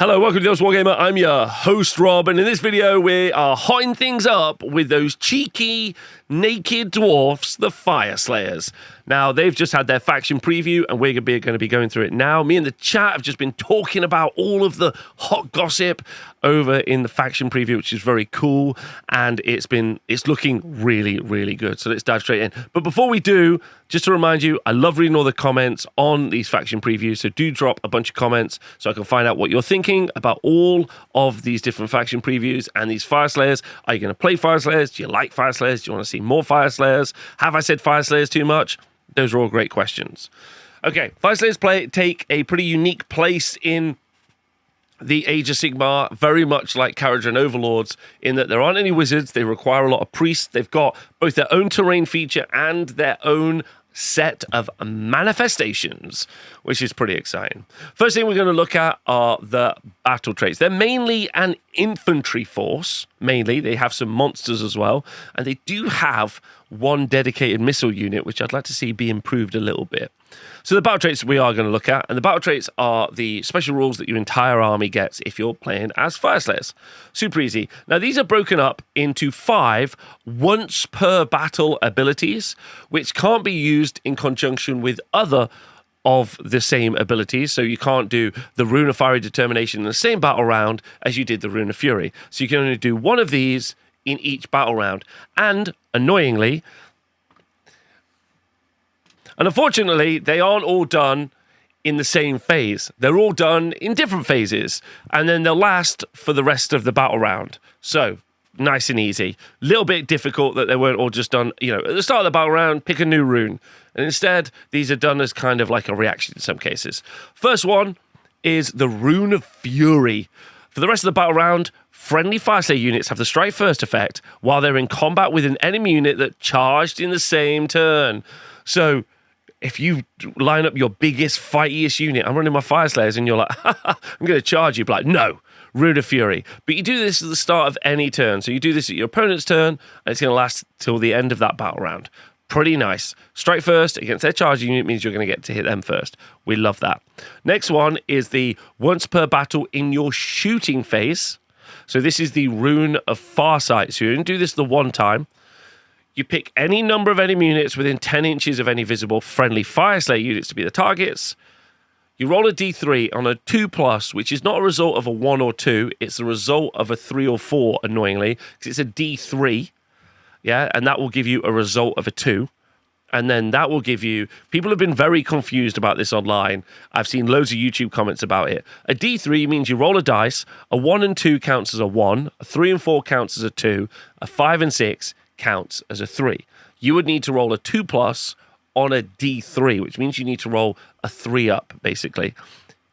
Hello, welcome to the Wargamer. I'm your host, Rob, and in this video, we are hotting things up with those cheeky, naked dwarfs, the Fyreslayers. Now, they've just had their faction preview, and we're going to be going through it now. Me and the chat have just been talking about all of the hot gossip over in the faction preview, which is very cool, and it's looking really, really good. So let's dive straight in. But before we do, just to remind you, I love reading all the comments on these faction previews, so do drop a bunch of comments so I can find out what you're thinking about all of these different faction previews and these Fyreslayers. Are you going to play Fyreslayers? Do you like Fyreslayers? Do you want to see more Fyreslayers? Have I said Fyreslayers too much? Those are all great questions. Okay, Fyreslayers take a pretty unique place in the Age of Sigmar, very much like Kharadron Overlords, in that there aren't any wizards, they require a lot of priests, they've got both their own terrain feature and their own set of manifestations, which is pretty exciting. First thing we're going to look at are the battle traits. They're mainly an infantry force, they have some monsters as well, and they do have one dedicated missile unit, which I'd like to see be improved a little bit. So the battle traits we are going to look at, and the battle traits are the special rules that your entire army gets if you're playing as Fyreslayers. Super easy. Now, these are broken up into 5 once per battle abilities, which can't be used in conjunction with other of the same abilities. So you can't do the Rune of Fiery Determination in the same battle round as you did the Rune of Fury. So you can only do one of these in each battle round. And annoyingly, and unfortunately, they aren't all done in the same phase. They're all done in different phases, and then they'll last for the rest of the battle round. So, nice and easy. Little bit difficult that they weren't all just done, at the start of the battle round, pick a new rune. And instead, these are done as kind of like a reaction in some cases. First one is the Rune of Fury. For the rest of the battle round, friendly Fyreslayer units have the strike first effect while they're in combat with an enemy unit that charged in the same turn. So, if you line up your biggest, fightiest unit, I'm running my Fyreslayers, and you're like, I'm going to charge you. But like, no, Rune of Fury. But you do this at the start of any turn. So you do this at your opponent's turn, and it's going to last till the end of that battle round. Pretty nice. Strike first against their charge unit means you're going to get to hit them first. We love that. Next one is the once per battle in your shooting phase. So this is the Rune of Farsight. So you don't do this the one time. You pick any number of enemy units within 10 inches of any visible friendly Fyreslayer units to be the targets. You roll a d3 on a 2+, which is not a result of a 1 or 2. It's the result of a 3 or 4, annoyingly, because it's a d3. Yeah, and that will give you a result of a 2. And then that will give you... People have been very confused about this online. I've seen loads of YouTube comments about it. A d3 means you roll a dice. A 1 and 2 counts as a 1. A 3 and 4 counts as a 2. A 5 and 6 counts as a 3. You would need to roll a 2+ on a d3, which means you need to roll a 3 up, basically.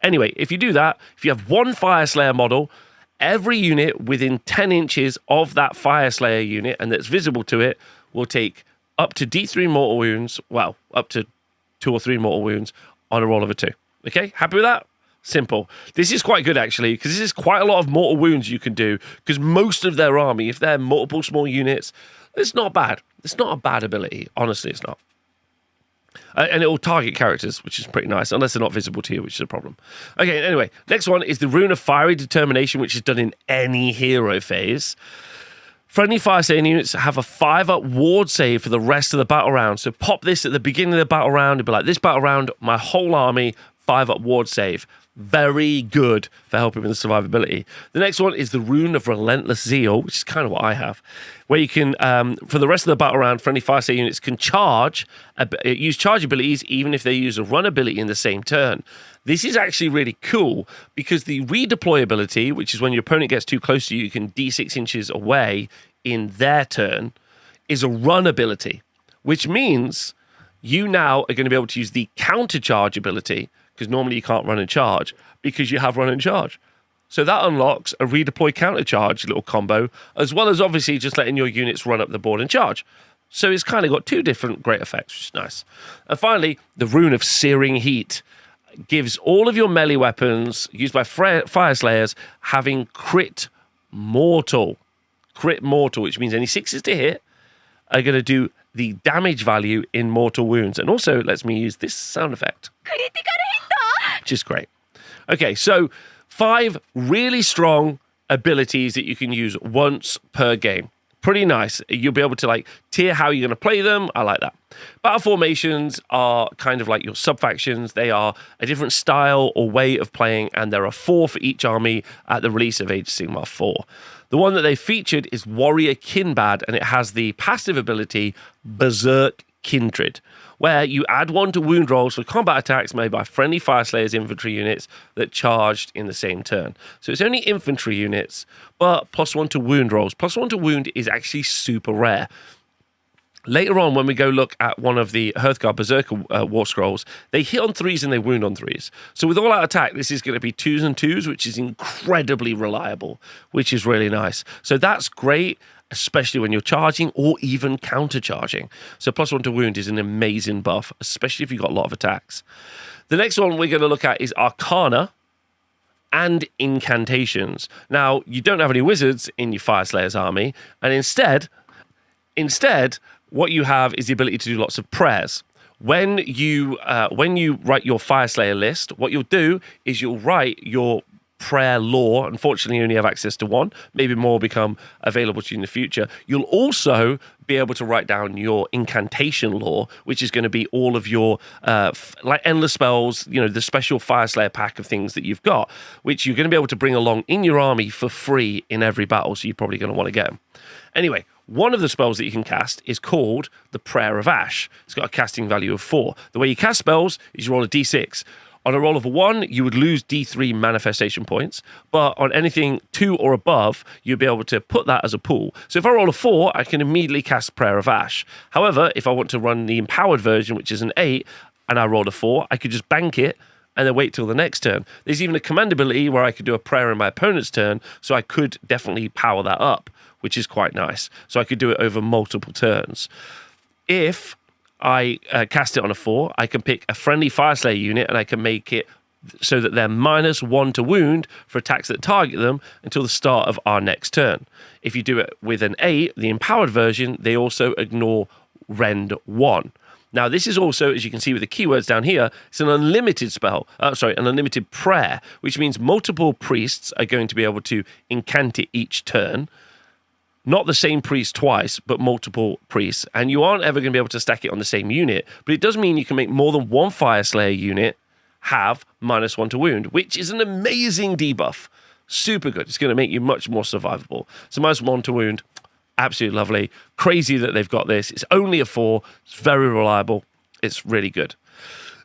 Anyway, if you do that, if you have one Fyreslayer model, every unit within 10 inches of that Fyreslayer unit and that's visible to it will take up to d3 mortal wounds, well, up to 2 or 3 mortal wounds on a roll of a 2. Okay, happy with that? Simple. This is quite good, actually, because this is quite a lot of mortal wounds you can do, because most of their army, if they're multiple small units, it's not bad. It's not a bad ability. Honestly, it's not. And it will target characters, which is pretty nice, unless they're not visible to you, which is a problem. Okay, anyway, next one is the Rune of Fiery Determination, which is done in any hero phase. Friendly Fyreslayer units have a 5-up ward save for the rest of the battle round. So pop this at the beginning of the battle round. It'll be like, this battle round, my whole army, 5-up ward save. Very good for helping with the survivability. The next one is the Rune of Relentless Zeal, which is kind of what I have, where you can, for the rest of the battle round, friendly Fyreslayer units can use charge abilities even if they use a run ability in the same turn. This is actually really cool because the redeploy ability, which is when your opponent gets too close to you, you can d6 inches away in their turn, is a run ability, which means you now are going to be able to use the counter charge ability, because normally you can't run and charge, because you have run and charge. So that unlocks a redeploy counter charge little combo, as well as obviously just letting your units run up the board and charge. So it's kind of got 2 different great effects, which is nice. And finally, the Rune of Searing Heat gives all of your melee weapons used by Fyreslayers having crit mortal, which means any 6s to hit are going to do the damage value in mortal wounds. And also lets me use this sound effect, which is great. Okay, so 5 really strong abilities that you can use once per game. Pretty nice. You'll be able to like tier how you're going to play them. I like that. Battle formations are kind of like your sub-factions. They are a different style or way of playing, and there are 4 for each army at the release of Age of Sigmar 4. The one that they featured is Warrior Kindred, and it has the passive ability Berserk Kindred, where you add 1 to wound rolls for combat attacks made by friendly Fyreslayers infantry units that charged in the same turn. So it's only infantry units, but +1 to wound rolls. +1 to wound is actually super rare. Later on, when we go look at one of the Hearthguard Berserker War Scrolls, they hit on 3s and they wound on 3s. So with all-out attack, this is going to be 2s and 2s, which is incredibly reliable, which is really nice. So that's great, especially when you're charging or even counter-charging. So +1 to wound is an amazing buff, especially if you've got a lot of attacks. The next one we're going to look at is Arcana and Incantations. Now, you don't have any wizards in your Fyreslayers army, and instead, what you have is the ability to do lots of prayers. When you write your Fyreslayer list, what you'll do is you'll write your prayer lore. Unfortunately, you only have access to 1. Maybe more will become available to you in the future. You'll also be able to write down your incantation lore, which is going to be all of your like endless spells, the special Fyreslayer pack of things that you've got, which you're going to be able to bring along in your army for free in every battle. So you're probably going to want to get them. Anyway, one of the spells that you can cast is called the Prayer of Ash. It's got a casting value of 4. The way you cast spells is you roll a d6. On a roll of a 1, you would lose d3 manifestation points, but on anything 2 or above, you'll be able to put that as a pool. So if I roll a 4, I can immediately cast Prayer of Ash. However, if I want to run the empowered version, which is an 8, and I rolled a 4, I could just bank it and then wait till the next turn. There's even a command ability where I could do a prayer in my opponent's turn, so I could definitely power that up, which is quite nice. So I could do it over multiple turns. If I cast it on a 4, I can pick a friendly Fyreslayer unit and I can make it so that they're -1 to wound for attacks that target them until the start of our next turn. If you do it with an 8, the empowered version, they also ignore Rend 1. Now, this is also, as you can see with the keywords down here, it's an unlimited spell, an unlimited prayer, which means multiple priests are going to be able to incant it each turn. Not the same priest twice, but multiple priests. And you aren't ever going to be able to stack it on the same unit, but it does mean you can make more than 1 Fyreslayer unit have -1 to wound, which is an amazing debuff. Super good. It's going to make you much more survivable. So -1 to wound, absolutely lovely. Crazy that they've got this. It's only a 4. It's very reliable. It's really good.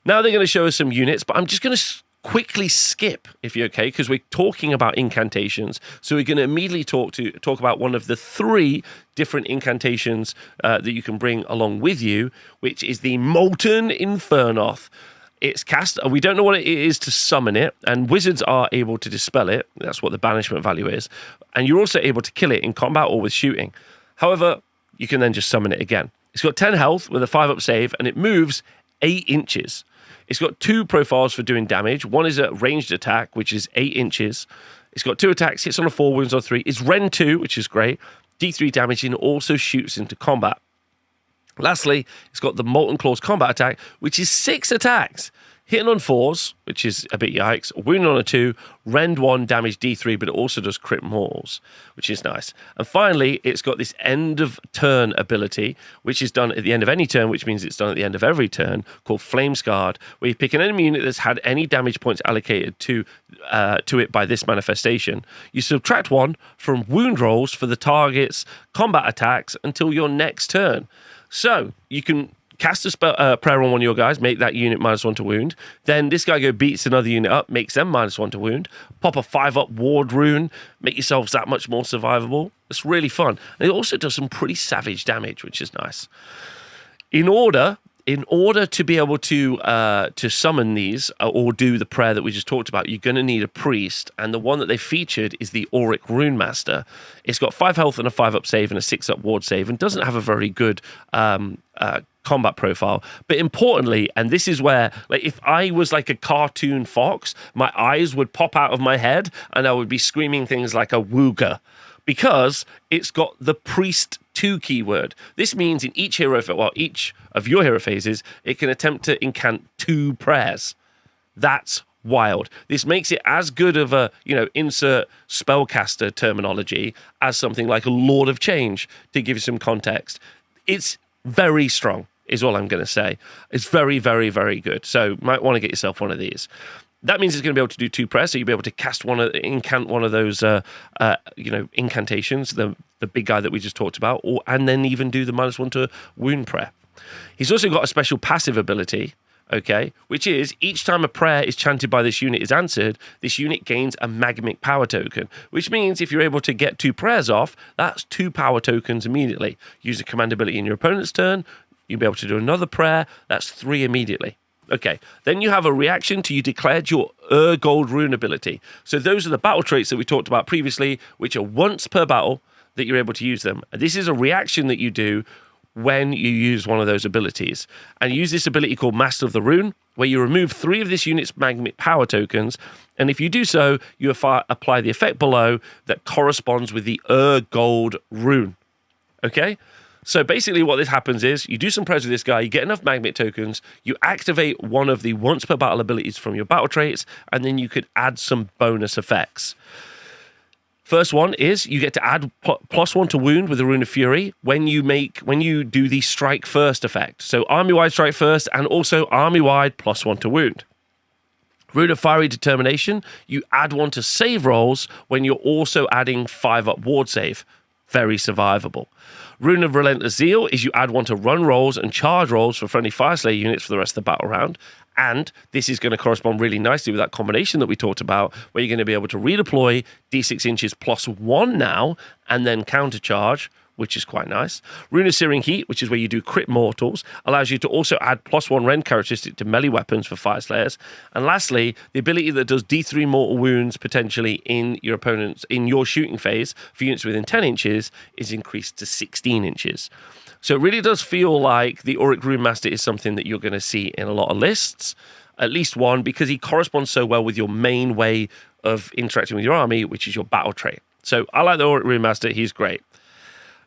Now they're going to show us some units, but I'm just going to quickly skip, if you're okay, because we're talking about incantations. So we're going to immediately talk about one of the 3 different incantations that you can bring along with you, which is the Molten Inferno. It's cast. We don't know what it is to summon it, and wizards are able to dispel it. That's what the banishment value is. And you're also able to kill it in combat or with shooting. However, you can then just summon it again. It's got 10 health with a 5-up save, and it moves 8 inches. It's got 2 profiles for doing damage. One is a ranged attack, which is 8 inches. It's got 2 attacks, hits on a 4, wounds on 3. It's Rend 2, which is great. D3 damage, and also shoots into combat. Lastly, it's got the Molten Claws combat attack, which is 6 attacks. Hitting on 4s, which is a bit yikes. Wounding on a 2, Rend 1, damage D3, but it also does crit mortals, which is nice. And finally, it's got this end of turn ability, which is done at the end of any turn, which means it's done at the end of every turn, called Flame Scarred, where you pick an enemy unit that's had any damage points allocated to it by this manifestation. You subtract 1 from wound rolls for the target's combat attacks until your next turn. So you can cast a prayer on one of your guys, make that unit -1 to wound. Then this guy beats another unit up, makes them -1 to wound. Pop a 5-up ward rune, make yourselves that much more survivable. It's really fun. And it also does some pretty savage damage, which is nice. In order to be able to summon these or do the prayer that we just talked about, you're going to need a priest, and the one that they featured is the Auric Runemaster. It's got 5 health and a 5-up save and a 6-up ward save, and doesn't have a very good combat profile. But importantly, and this is where, like, if I was like a cartoon fox, my eyes would pop out of my head and I would be screaming things like a wooga, because it's got the priest 2 keyword. This means in each of your hero phases, it can attempt to incant 2 prayers. That's wild. This makes it as good of a, insert spellcaster terminology as something like a Lord of Change, to give you some context. It's very strong, is all I'm going to say. It's very, very, very good. So might want to get yourself one of these. That means it's going to be able to do 2 prayers, so you'll be able to cast one of those, incantations, the big guy that we just talked about, and then even do the -1 to wound prayer. He's also got a special passive ability, okay, which is each time a prayer is chanted by this unit is answered, this unit gains a magmic power token, which means if you're able to get 2 prayers off, that's 2 power tokens immediately. Use a command ability in your opponent's turn, you'll be able to do another prayer, that's 3 immediately. Okay, then you have a reaction to you declared your gold rune ability. So those are the battle traits that we talked about previously, which are once per battle that you're able to use them. And this is a reaction that you do when you use one of those abilities. And you use this ability called Master of the Rune, where you remove 3 of this unit's magnet power tokens. And if you do so, you apply the effect below that corresponds with the gold rune. Okay? So basically what this happens is you do some prayers with this guy, you get enough magnet tokens, you activate one of the once per battle abilities from your battle traits, and then you could add some bonus effects. First one is you get to add +1 to wound with the Rune of Fury when you do the strike first effect. So army-wide strike first, and also army-wide +1 to wound. Rune of Fiery Determination, you add 1 to save rolls when you're also adding 5 up ward save. Very survivable. Rune of Relentless Zeal is you add 1 to run rolls and charge rolls for friendly Fyreslayer units for the rest of the battle round. And this is going to correspond really nicely with that combination that we talked about, where you're going to be able to redeploy D6 inches +1 now, and then countercharge, which is quite nice. Rune of Searing Heat, which is where you do crit mortals, allows you to also add +1 rend characteristic to melee weapons for Fyreslayers. And lastly, the ability that does D3 mortal wounds potentially in your shooting phase for units within 10 inches is increased to 16 inches. So it really does feel like the Auric Runemaster is something that you're going to see in a lot of lists, at least one, because he corresponds so well with your main way of interacting with your army, which is your battle trait. So I like the Auric Runemaster, he's great.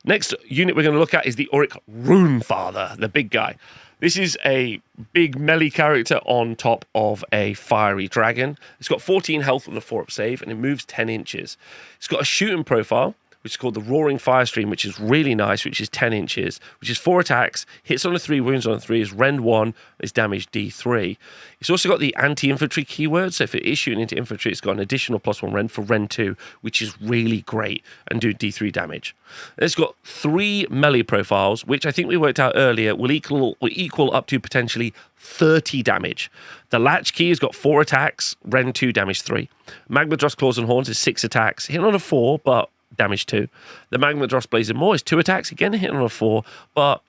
Next unit we're going to look at is the Auric Runefather, the big guy. This is a big melee character on top of a fiery dragon. It's got 14 health with a 4-up save, and it moves 10 inches. It's got a shooting profile, which is called the Roaring Firestream, which is really nice, which is 10 inches, which is 4 attacks, hits on a 3, wounds on a 3, is rend 1, is damage D3. It's also got the anti-infantry keyword, so if it is shooting into infantry, it's got an additional +1 rend for rend 2, which is really great, and do D3 damage. It's got 3 melee profiles, which I think we worked out earlier will equal up to potentially 30 damage. The Latch Key has got 4 attacks, rend 2, damage 3. Magmadross Claws and Horns is 6 attacks, hit on a 4, but damage 2. The Magmadross Blazing Maw is 2 attacks, again hit on a 4, but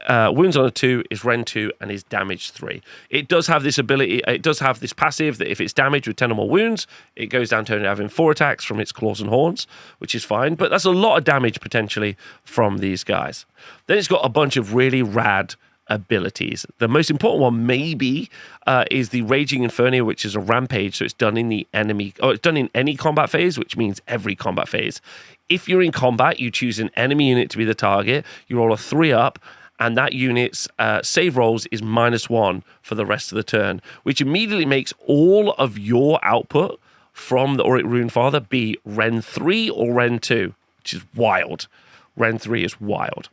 wounds on a 2 is rend 2 and is damage 3. It does have this ability, it does have this passive that if it's damaged with 10 or more wounds, it goes down to only having 4 attacks from its Claws and Horns, which is fine, but that's a lot of damage potentially from these guys. Then it's got a bunch of really rad abilities. The most important one maybe is the Raging Inferno, which is a rampage, so it's done in it's done in any combat phase, which means every combat phase. If you're in combat, you choose an enemy unit to be the target, you roll a 3 up, and that unit's save rolls is -1 for the rest of the turn, which immediately makes all of your output from the Auric Runefather be rend 3 or rend 2, which is wild. Rend 3 is wild.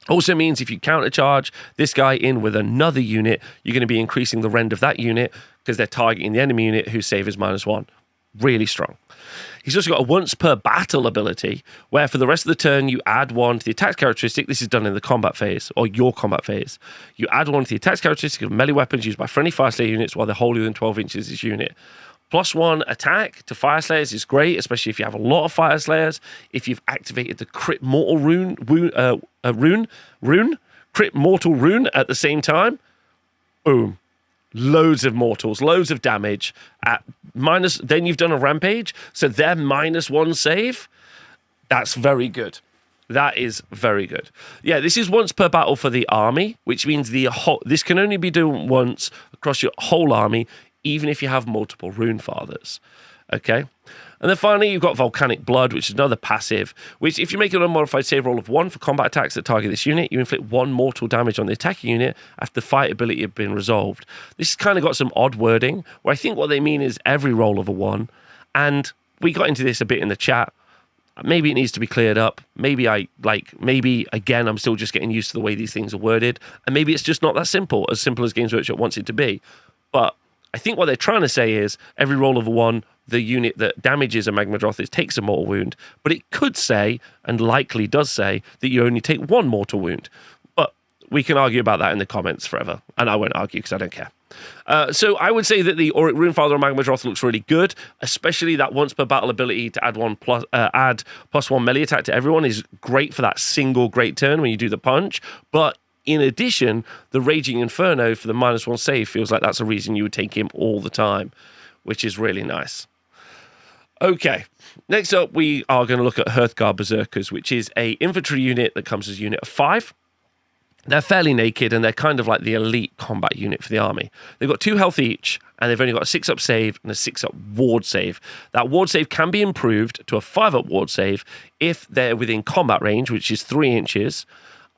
Also means if you countercharge this guy in with another unit, you're going to be increasing the rend of that unit because they're targeting the enemy unit whose save is -1. Really strong. He's also got a once per battle ability where for the rest of the turn you add 1 to the attack characteristic. This is done in the combat phase or your combat phase. You add 1 to the attack characteristic of melee weapons used by friendly Fyreslayer units while they're wholly within 12 inches of this unit. +1 attack to Fyreslayers is great, especially if you have a lot of Fyreslayers. If you've activated the crit mortal crit mortal rune at the same time, boom. Loads of mortals, loads of damage at minus. Then you've done a rampage, so they're -1 save. That's very good. That is very good. Yeah, this is once per battle for the army, which means this can only be done once across your whole army, even if you have multiple Runefathers. Okay. And then finally, you've got Volcanic Blood, which is another passive, which if you make an unmodified save roll of 1 for combat attacks that target this unit, you inflict 1 mortal damage on the attacking unit after the fight ability had been resolved. This has kind of got some odd wording, where I think what they mean is every roll of a 1. And we got into this a bit in the chat. Maybe it needs to be cleared up. Maybe again, I'm still just getting used to the way these things are worded. And maybe it's just not that simple as Games Workshop wants it to be. But I think what they're trying to say is every roll of a 1, the unit that damages a Magmadroth takes a mortal wound, but it could say, and likely does say, that you only take 1 mortal wound. But we can argue about that in the comments forever, and I won't argue because I don't care. So I would say that the Auric Runefather on Magmadroth looks really good, especially that once per battle ability to add +1 melee attack to everyone is great for that single great turn when you do the punch, but in addition, the Raging Inferno for the -1 save feels like that's a reason you would take him all the time, which is really nice. Okay, next up we are going to look at Hearthguard Berserkers, which is a infantry unit that comes as a unit of 5. They're fairly naked, and they're kind of like the elite combat unit for the army. They've got 2 health each, and they've only got a 6-up save and a 6-up ward save. That ward save can be improved to a 5-up ward save if they're within combat range, which is 3 inches,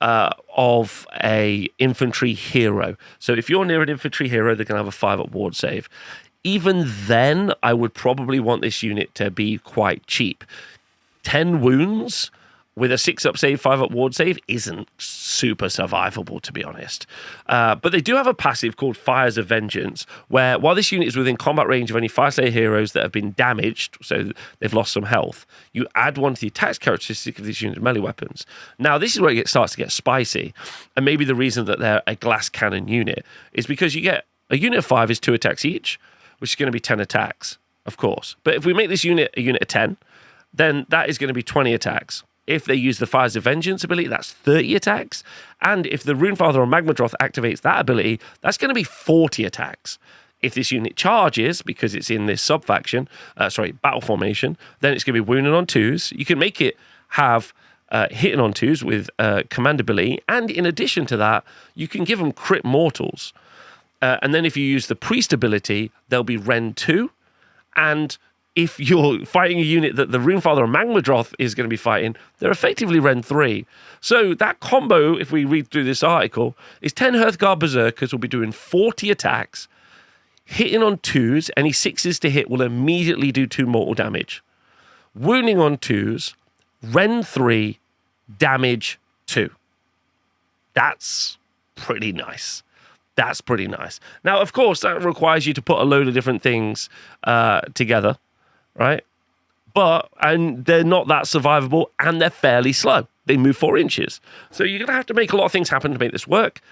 of a infantry hero. So if you're near an infantry hero, they're going to have a 5-up ward save. Even then, I would probably want this unit to be quite cheap. 10 wounds with a 6-up save, 5-up ward save isn't super survivable, to be honest. But they do have a passive called Fires of Vengeance, where while this unit is within combat range of any Fyreslayer heroes that have been damaged, so they've lost some health, you add 1 to the attacks characteristic of this unit's melee weapons. Now, this is where it starts to get spicy, and maybe the reason that they're a glass cannon unit is because you get a unit of 5 is 2 attacks each, which is going to be 10 attacks, of course. But if we make this unit a unit of 10, then that is going to be 20 attacks. If they use the Fires of Vengeance ability, that's 30 attacks. And if the Runefather or Magmadroth activates that ability, that's going to be 40 attacks. If this unit charges, because it's in this sub-faction, battle formation, then it's going to be wounding on 2s. You can make it have hitting on 2s with command ability. And in addition to that, you can give them crit mortals. And then if you use the Priest ability, they'll be Rend 2. And if you're fighting a unit that the Runefather or Magmadroth is going to be fighting, they're effectively Rend 3. So that combo, if we read through this article, is 10 Hearthguard Berserkers will be doing 40 attacks, hitting on 2s. Any 6s to hit will immediately do 2 mortal damage. Wounding on 2s, Rend 3, damage 2. That's pretty nice. That's pretty nice. Now, of course, that requires you to put a load of different things together, right? And they're not that survivable, and they're fairly slow. They move 4 inches. So you're going to have to make a lot of things happen to make this work.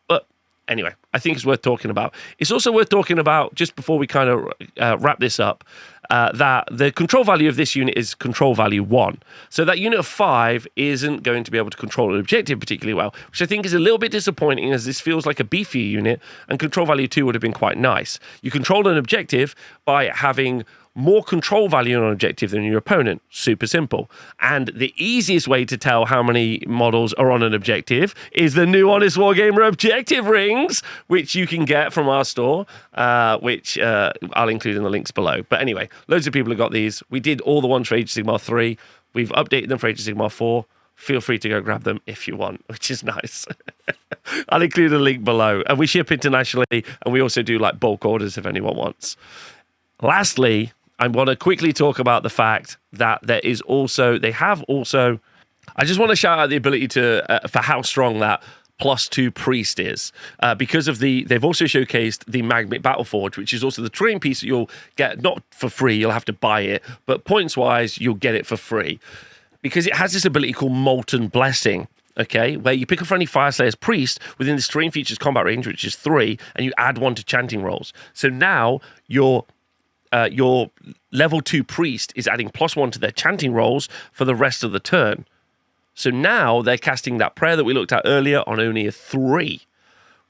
But anyway, I think it's worth talking about. It's also worth talking about, just before we kind of wrap this up, that the control value of this unit is control value 1. So that unit of 5 isn't going to be able to control an objective particularly well, which I think is a little bit disappointing, as this feels like a beefier unit, and control value 2 would have been quite nice. You control an objective by having more control value on an objective than your opponent. Super simple. And the easiest way to tell how many models are on an objective is the new Honest Wargamer objective rings, which you can get from our store, which I'll include in the links below. But anyway, loads of people have got these. We did all the ones for Age of Sigmar 3. We've updated them for Age of Sigmar 4. Feel free to go grab them if you want, which is nice. I'll include a link below. And we ship internationally, and we also do like bulk orders if anyone wants. Lastly, I want to quickly talk about the fact that I just want to shout out the ability for how strong that +2 priest is, because of they've also showcased the Magmic Battleforge, which is also the terrain piece that you'll get not for free, you'll have to buy it, but points wise, you'll get it for free, because it has this ability called Molten Blessing. Okay, where you pick a friendly Fyreslayers priest within this terrain features combat range, which is 3, and you add 1 to chanting rolls. So now your level 2 priest is adding +1 to their chanting rolls for the rest of the turn. So now they're casting that prayer that we looked at earlier on only a 3,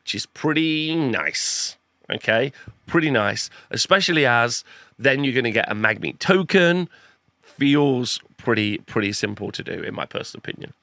which is pretty nice. Okay, pretty nice, especially as then you're going to get a Magmic token. Feels pretty simple to do, in my personal opinion.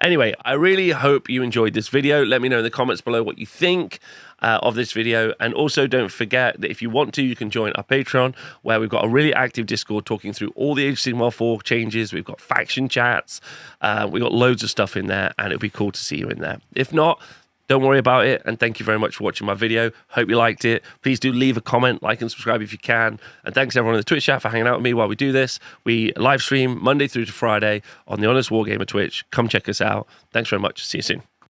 Anyway, I really hope you enjoyed this video. Let me know in the comments below what you think. of this video. And also don't forget that if you want to, you can join our Patreon, where we've got a really active Discord talking through all the Age of Sigmar 4 changes. We've got faction chats. We've got loads of stuff in there, and it'll be cool to see you in there. If not, don't worry about it, and thank you very much for watching my video. Hope you liked it. Please do leave a comment, like and subscribe if you can. And thanks everyone in the Twitch chat for hanging out with me while we do this. We live stream Monday through to Friday on the Honest Wargamer Twitch. Come check us out. Thanks very much. See you soon.